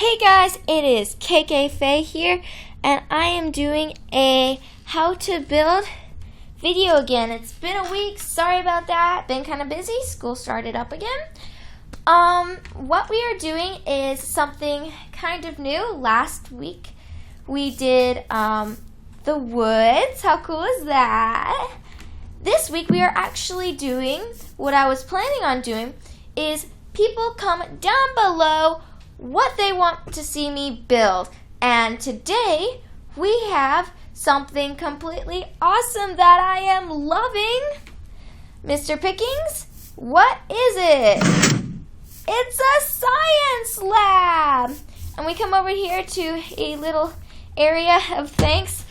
Hey guys, it is KKFay here, and I am doing a how to build video again. It's been a week, sorry about that, been kind of busy, school started up again. What we are doing is something kind of new. Last week we did the woods. How cool is that? This week we are actually doing what I was planning on doing is people comment down below what they want to see me build. And today we have something completely awesome that I am loving. Mr. Pickings, what is it? It's a science lab. And we come over here to a little area of thanks.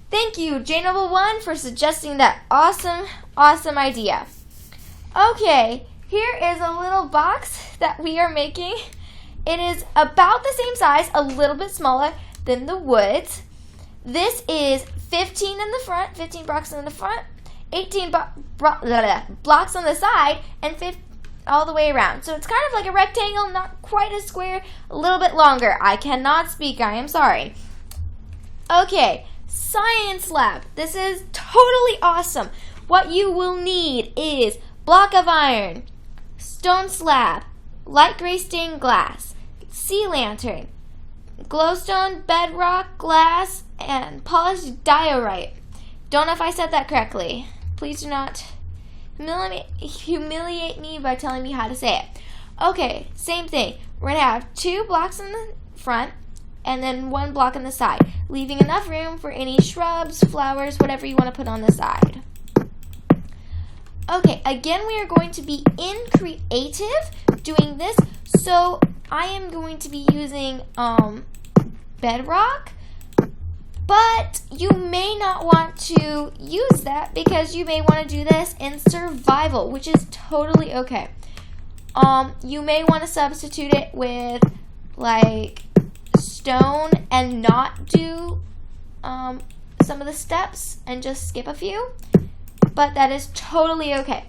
Thank you, J1 for suggesting that awesome idea. Okay, here is a little box that we are making. It is about the same size, a little bit smaller than the woods. This is 15 in the front, 15 blocks in the front, 18 blocks on the side, and 50 all the way around. So it's kind of like a rectangle, not quite a square, a little bit longer. I cannot speak, I am sorry. Okay, science lab. This is totally awesome. What you will need is block of iron, stone slab, light gray stained glass, sea lantern, glowstone, bedrock, glass, and polished diorite. Don't know if I said that correctly. Please do not humiliate me by telling me how to say it. Okay, same thing. We're going to have 2 blocks in the front and then 1 block on the side, leaving enough room for any shrubs, flowers, whatever you want to put on the side. Okay, again, we are going to be in creative doing this, so I am going to be using bedrock, but you may not want to use that because you may want to do this in survival, which is totally okay. You may want to substitute it with like stone and not do some of the steps and just skip a few, but that is totally okay.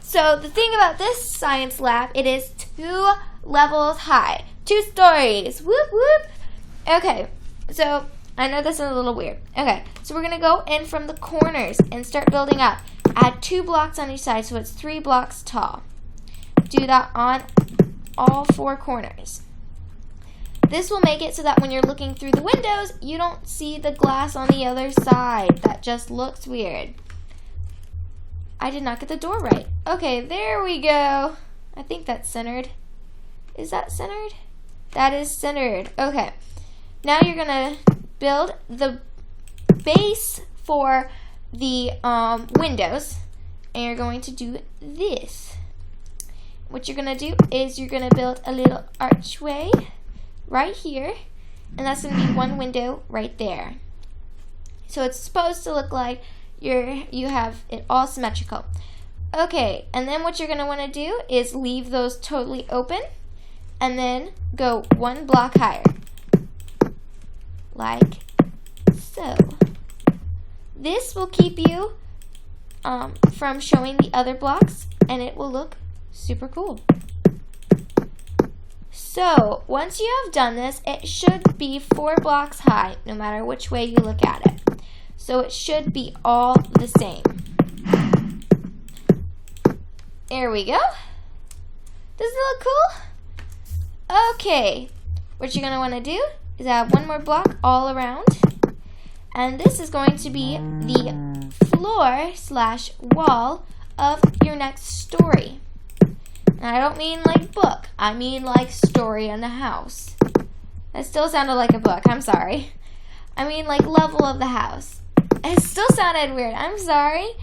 So the thing about this science lab, it is 2 levels high, 2 stories. Whoop whoop. Okay, so I know this is a little weird. Okay, so we're gonna go in from the corners and start building up. Add 2 blocks on each side, so it's 3 blocks tall. Do that on all 4 corners. This will make it so that when you're looking through the windows, you don't see the glass on the other side. That just looks weird. I did not get the door right. Okay, there we go. I think that's centered. Is that centered? That is centered. Okay. Now you're going to build the base for the windows, and you're going to do this. What you're going to do is you're going to build a little archway right here, and that's going to be 1 window right there. So it's supposed to look like you have it all symmetrical. Okay, and then what you're going to want to do is leave those totally open and then go 1 block higher, like so. This will keep you from showing the other blocks, and it will look super cool. So once you have done this, it should be 4 blocks high no matter which way you look at it. So it should be all the same. There we go. Does it look cool? Okay. What you're going to want to do is add 1 more block all around. And this is going to be the floor/wall of your next story. And I don't mean like book. I mean like story in the house. That still sounded like a book. I'm sorry. I mean like level of the house. It still sounded weird. I'm sorry.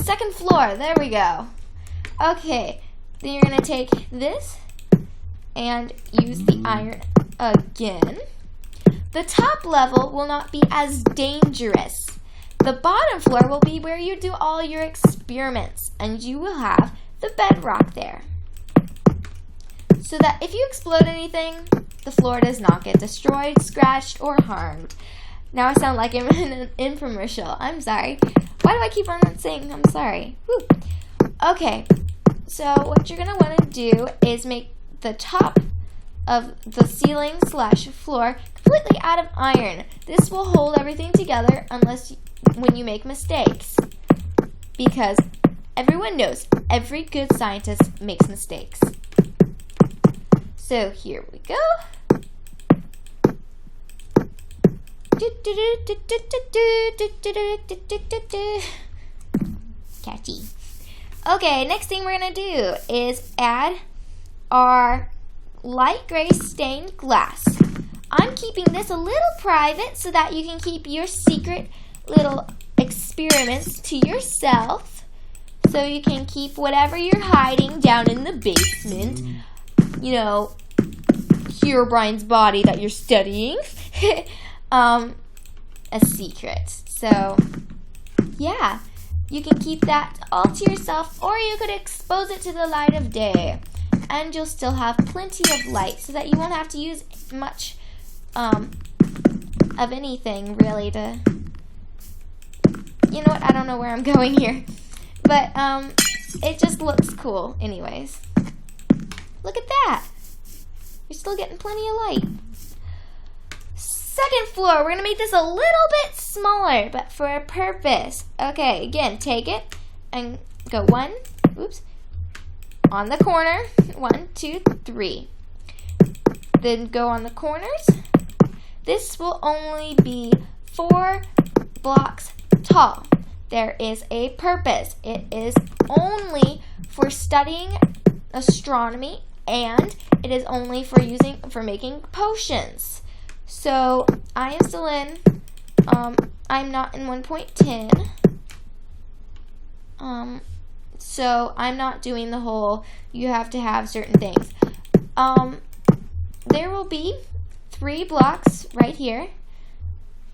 Second floor. There we go. Okay. Then you're going to take this and use the iron again. The top level will not be as dangerous. The bottom floor will be where you do all your experiments, and you will have the bedrock there. So that if you explode anything, the floor does not get destroyed, scratched, or harmed. Now I sound like I'm in an infomercial. I'm sorry. Why do I keep on saying I'm sorry? Whew. Okay. So what you're going to want to do is make the top of the ceiling / floor completely out of iron. This will hold everything together when you make mistakes. Because everyone knows every good scientist makes mistakes. So here we go. Catchy. Okay, next thing we're going to do is add our light gray stained glass. I'm keeping this a little private so that you can keep your secret little experiments to yourself. So you can keep whatever you're hiding down in the basement. You know, Herobrine's body that you're studying. A secret. So, yeah. You can keep that all to yourself, or you could expose it to the light of day. And you'll still have plenty of light so that you won't have to use much of anything really to... You know what? I don't know where I'm going here. But it just looks cool anyways. Look at that. You're still getting plenty of light. Second floor, we're going to make this a little bit smaller, but for a purpose. Okay, again, take it and go on the corner. 1, 2, 3. Then go on the corners. This will only be 4 blocks tall. There is a purpose. It is only for studying astronomy, and it is only for making potions. So I am still in, I'm not in 1.10, so I'm not doing the whole, you have to have certain things. There will be 3 blocks right here,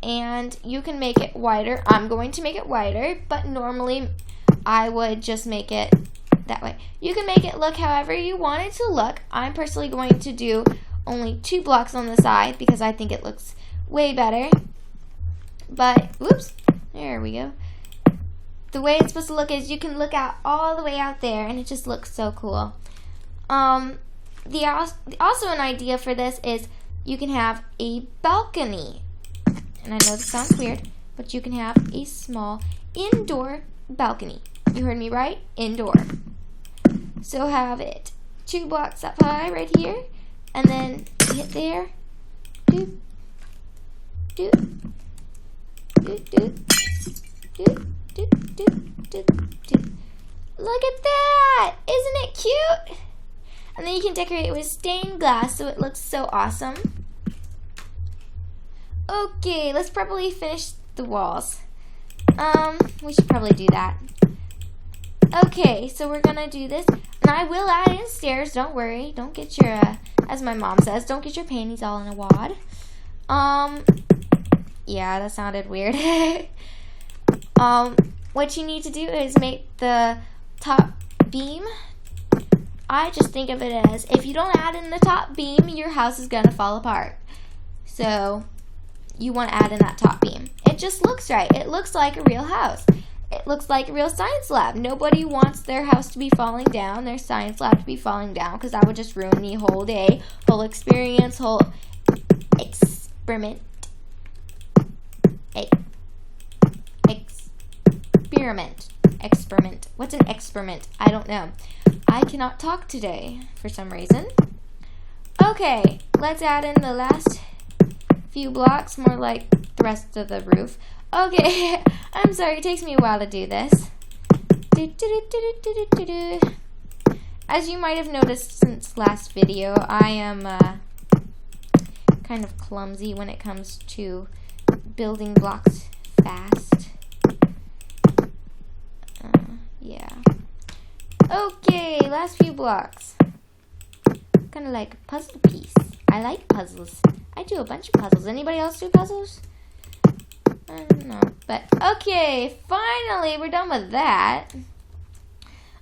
and you can make it wider. I'm going to make it wider, but normally I would just make it that way. You can make it look however you want it to look. I'm personally going to do only 2 blocks on the side because I think it looks way better. But, whoops, there we go. The way it's supposed to look is you can look out all the way out there, and it just looks so cool. Also an idea for this is you can have a balcony. And I know this sounds weird, but you can have a small indoor balcony. You heard me right? Indoor. So have it 2 blocks up high right here. And then hit there. Doop. Doop. Doop. Doop. Doop. Doop. Doop. Doop. Look at that! Isn't it cute? And then you can decorate it with stained glass so it looks so awesome. Okay, let's probably finish the walls. We should probably do that. Okay, so we're gonna do this. And I will add in stairs, don't worry. Don't get your, as my mom says, don't get your panties all in a wad. Yeah, that sounded weird. What you need to do is make the top beam. I just think of it as, if you don't add in the top beam, your house is gonna fall apart. So, you want to add in that top beam. It just looks right. It looks like a real house. It looks like a real science lab. Nobody wants their house to be falling down, their science lab to be falling down, because that would just ruin the whole day, whole experience, whole experiment. Experiment. What's an experiment? I don't know. I cannot talk today for some reason. Okay, let's add in the last few blocks, more like the rest of the roof. Okay, I'm sorry, it takes me a while to do this. As you might have noticed since last video, I am kind of clumsy when it comes to building blocks fast. Yeah. Okay, last few blocks. Kind of like a puzzle piece. I like puzzles. I do a bunch of puzzles. Anybody else do puzzles? I don't know. But, okay, finally, we're done with that.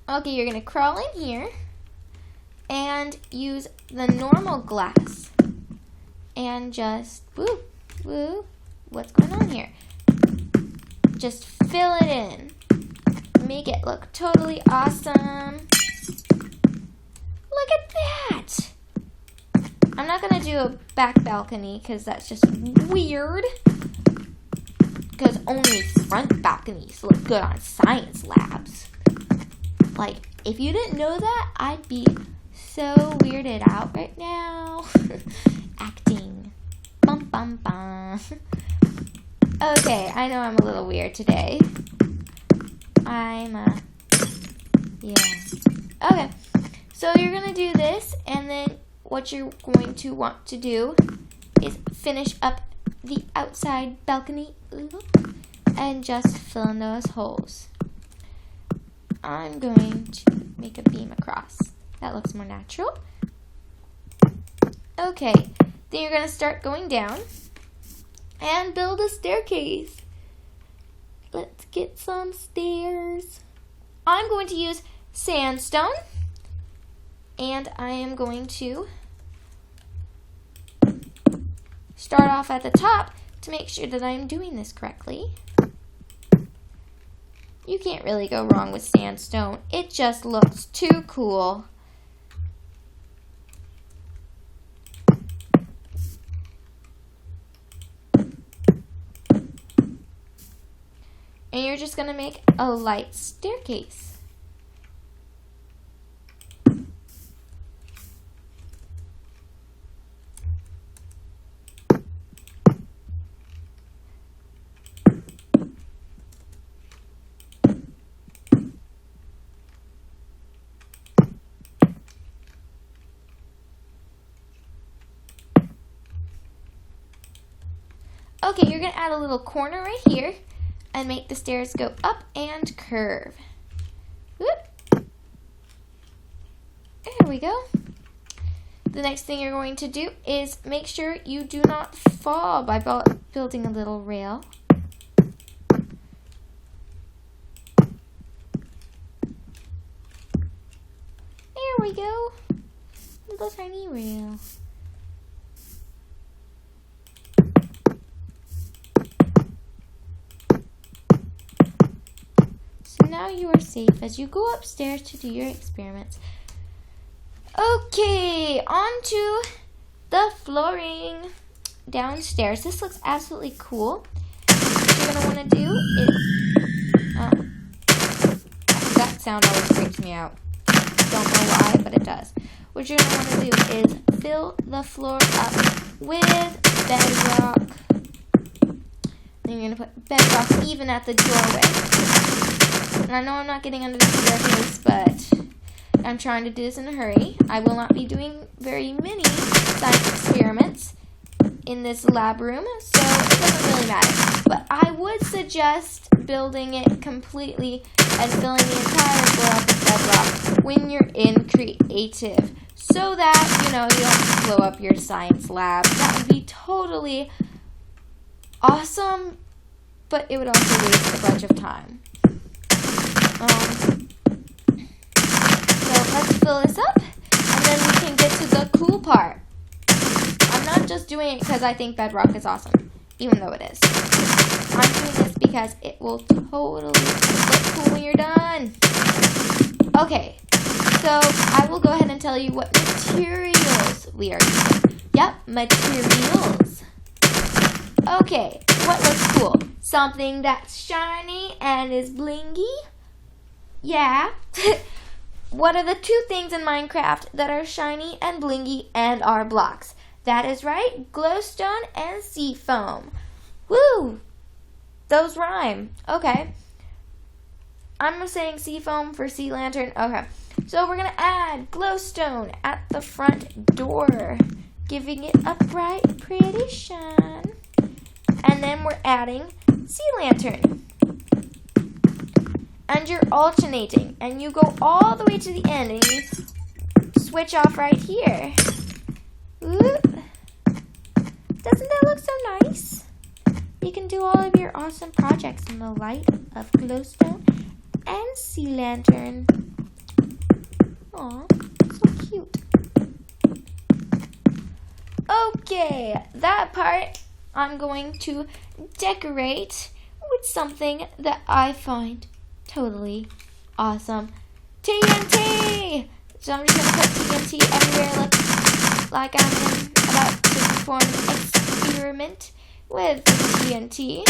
Okay, you're going to crawl in here and use the normal glass. And just, woo, woo, what's going on here? Just fill it in. Make it look totally awesome. Look at that. I'm not going to do a back balcony because that's just weird. Because only front balconies look good on science labs. Like, if you didn't know that, I'd be so weirded out right now. Acting. Bum, bum, bum. Okay, I know I'm a little weird today. Yeah. Okay, so you're going to do this, and then what you're going to want to do is finish up the outside balcony and just fill in those holes. I'm going to make a beam across. That looks more natural. Okay, then you're going to start going down and build a staircase. Let's get some stairs. I'm going to use sandstone, and I am going to start off at the top to make sure that I'm doing this correctly. You can't really go wrong with sandstone. It just looks too cool. And you're just going to make a light staircase. Okay, you're going to add a little corner right here and make the stairs go up and curve. Whoop. There we go. The next thing you're going to do is make sure you do not fall by building a little rail. There we go. Little tiny rail. Now you are safe as you go upstairs to do your experiments. Okay, on to the flooring downstairs. This looks absolutely cool. What you're going to want to do is, that sound always freaks me out. Don't know why, but it does. What you're going to want to do is fill the floor up with bedrock. Then you're going to put bedrock even at the doorway. And I know I'm not getting under the staircase, but I'm trying to do this in a hurry. I will not be doing very many science experiments in this lab room, so it doesn't really matter. But I would suggest building it completely and filling the entire floor up with bedrock when you're in creative, so that, you don't blow up your science lab. That would be totally awesome, but it would also waste a bunch of time. So let's fill this up, and then we can get to the cool part. I'm not just doing it because I think bedrock is awesome, even though it is. I'm doing this because it will totally look cool when you're done. Okay, so I will go ahead and tell you what materials we are using. Yep, materials. Okay, what looks cool? Something that's shiny and is blingy? Yeah. What are the two things in Minecraft that are shiny and blingy and are blocks? That is right, glowstone and sea foam. Woo! Those rhyme. Okay. I'm saying sea foam for sea lantern. Okay. So we're going to add glowstone at the front door, giving it a bright, pretty shine. And then we're adding sea lantern. And you're alternating, and you go all the way to the end, and you switch off right here. Whoop. Doesn't that look so nice? You can do all of your awesome projects in the light of glowstone and sea lantern. Aw, so cute. Okay, that part I'm going to decorate with something that I find totally awesome. TNT! So I'm just going to put TNT everywhere. Look like I'm about to perform an experiment with the TNT.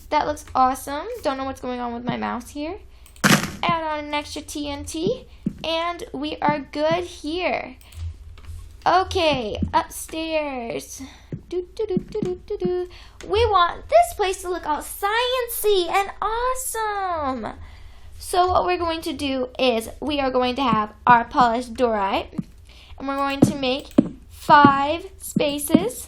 That looks awesome. Don't know what's going on with my mouse here. Add on an extra TNT, and we are good here. Okay, upstairs. We want this place to look all sciencey and awesome. So what we're going to do is we are going to have our polished dorite, and we're going to make 5 spaces.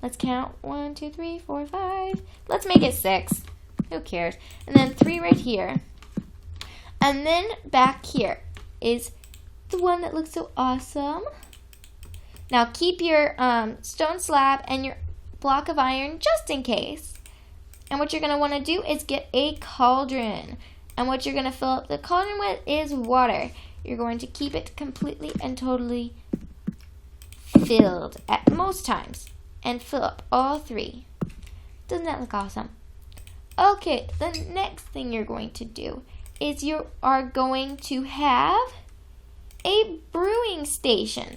Let's count. 1, 2, 3, 4, 5. Let's make it 6. Who cares? And then 3 right here. And then back here is the one that looks so awesome. Now keep your stone slab and your block of iron just in case. And what you're going to want to do is get a cauldron. And what you're going to fill up the cauldron with is water. You're going to keep it completely and totally filled at most times. And fill up all 3. Doesn't that look awesome? Okay, the next thing you're going to do is you are going to have a brewing station.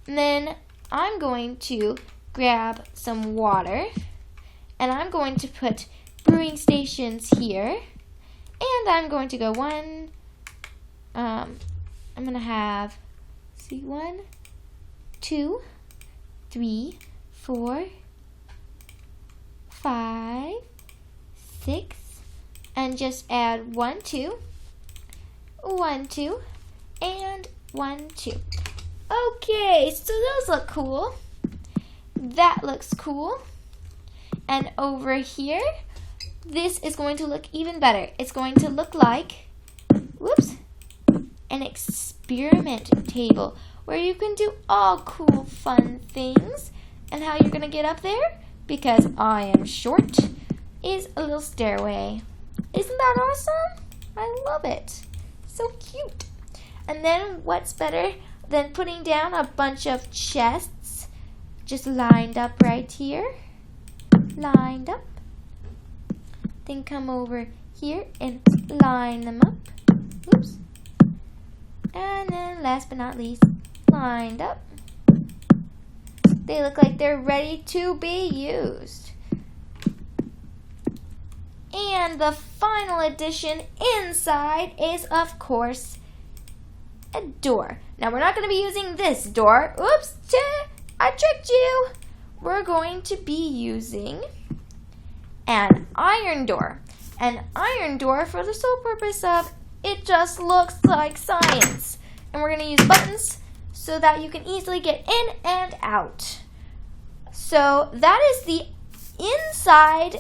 And then I'm going to grab some water, and I'm going to put brewing stations here. And I'm going to go I'm going to have, 1, 2, 3, 4, 5, 6, and just add 1, 2, 1, 2, and 1, 2. Okay, so those look cool. That looks cool. And over here, this is going to look even better. It's going to look like, an experiment table where you can do all cool, fun things. And how you're going to get up there, because I am short, is a little stairway. Isn't that awesome? I love it. So cute. And then what's better than putting down a bunch of chests just lined up right here? Lined up. Then come over here and line them up. And then last but not least, lined up. They look like they're ready to be used. And the final addition inside is, of course, a door. Now, we're not going to be using this door. Oops, I tricked you. We're going to be using an iron door. An iron door for the sole purpose of it just looks like science. And we're going to use buttons so that you can easily get in and out. So that is the inside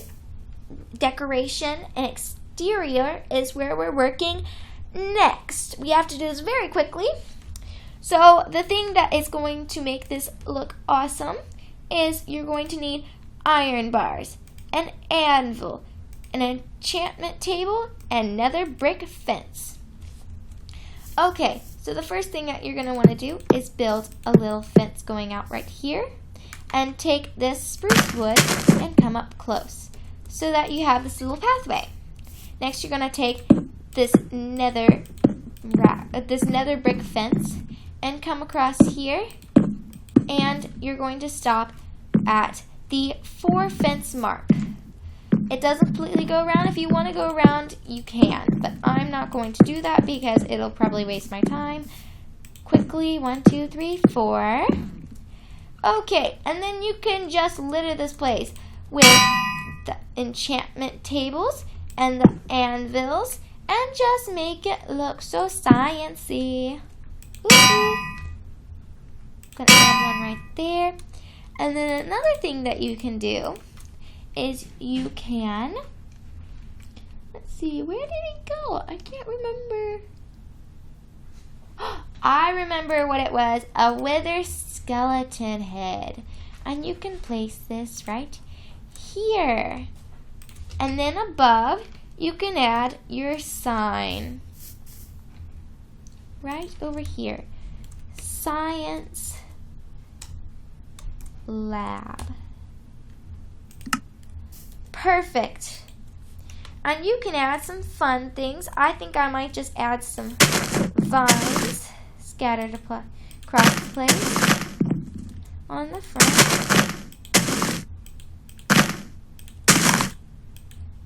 decoration, and exterior is where we're working next. We have to do this very quickly. So the thing that is going to make this look awesome is you're going to need iron bars, an anvil, an enchantment table, and nether brick fence. Okay, so the first thing that you're going to want to do is build a little fence going out right here, and take this spruce wood and come up close so that you have this little pathway. Next, you're going to take this nether brick fence and come across here, and you're going to stop at the 4 fence mark. It doesn't completely go around. If you want to go around, you can, but I'm not going to do that because it'll probably waste my time. Quickly, 1, 2, 3, 4. Okay, and then you can just litter this place with the enchantment tables and the anvils and just make it look so sciencey. Ooh. Gonna add one right there. And then another thing that you can do is you can, let's see, where did it go? I can't remember. I remember what it was, a wither skeleton head. And you can place this right here. And then above, you can add your sign. Right over here. Science Lab. perfect. And you can add some fun things. I think I might just add some vines scattered across the place on the front.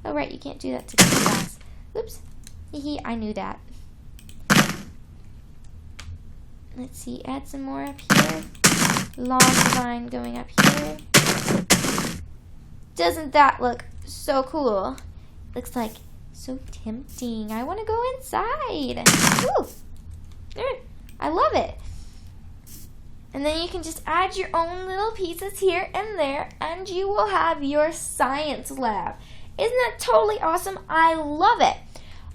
Oh, right, you can't do that to the glass. Oops. I knew that. Let's see, add some more up here. Long vine going up here. Doesn't that look so cool? Looks like so tempting. I want to go inside. Ooh. I love it. And then you can just add your own little pieces here and there, and you will have your science lab. Isn't that totally awesome? I love it.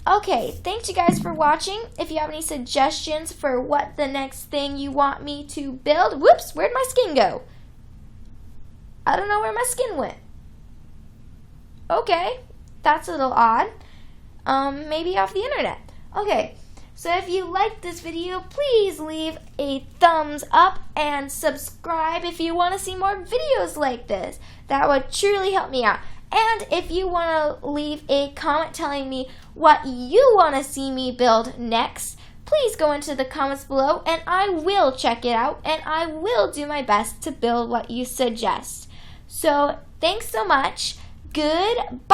Okay, thanks you guys for watching. If you have any suggestions for what the next thing you want me to build. Whoops, where'd my skin go? I don't know where my skin went. Okay, that's a little odd. Maybe off the internet. Okay, so if you liked this video, please leave a thumbs up and subscribe if you want to see more videos like this. That would truly help me out. And if you want to leave a comment telling me what you want to see me build next, please go into the comments below and I will check it out and I will do my best to build what you suggest. So thanks so much. Goodbye.